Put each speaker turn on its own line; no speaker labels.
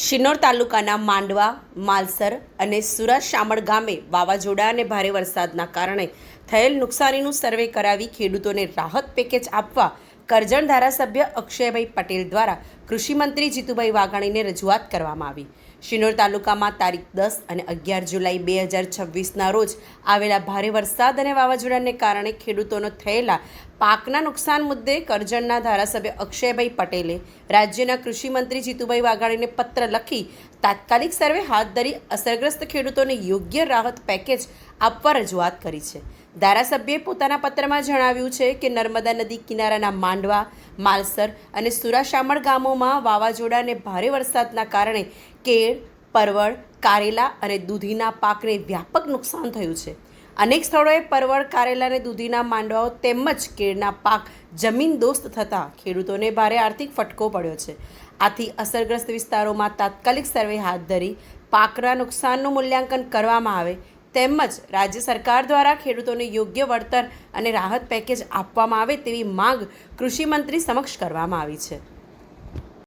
શિનોર તાલુકાના માંડવા, માલસર અને સુરાશામળ ગામે વાવાઝોડા અને ભારે વરસાદના કારણે થયેલ નુકસાનીનું સર્વે કરાવી ખેડૂતોને રાહત પેકેજ આપવા કરજણ ધારાસભ્ય અક્ષયભાઈ પટેલ દ્વારા કૃષિમંત્રી જીતુભાઈ વાઘાણીને રજૂઆત કરવામાં આવી. શિનોર તાલુકામાં તારીખ 10 અને 11 જુલાઈ 2026ના રોજ આવેલા ભારે વરસાદ અને વાવાઝોડાને કારણે ખેડૂતોનો થયેલા પાકના નુકસાન મુદ્દે કરજણના ધારાસભ્ય અક્ષયભાઈ પટેલે રાજ્યના કૃષિમંત્રી જીતુભાઈ વાઘાણીને પત્ર લખી તાત્કાલિક સર્વે હાથ ધરી અસરગ્રસ્ત ખેડૂતોને યોગ્ય રાહત પેકેજ આપવા રજૂઆત કરી છે. ધારાસભ્યએ પોતાના પત્રમાં જણાવ્યું છે કે નર્મદા નદી કિનારાના માંડવા, માલસર અને સુરાશામળ ગામોમાં વાવાઝોડા અને ભારે વરસાદના કારણે કેળ, પરવળ, કારેલા અને દૂધીના પાકને વ્યાપક નુકસાન થયું છે. અનેક સ્થળોએ પરવળ, કારેલા અને દૂધીના માંડવાઓ તેમજ કેળના પાક જમીનદોસ્ત થતાં ખેડૂતોને ભારે આર્થિક ફટકો પડ્યો છે. આથી અસરગ્રસ્ત વિસ્તારોમાં તાત્કાલિક સર્વે હાથ ધરી પાકના નુકસાનનું મૂલ્યાંકન કરવામાં આવે તેમજ રાજ્ય સરકાર દ્વારા ખેડૂતોને યોગ્ય વળતર અને રાહત પેકેજ આપવામાં આવે તેવી માંગ કૃષિમંત્રી સમક્ષ કરવામાં આવી છે.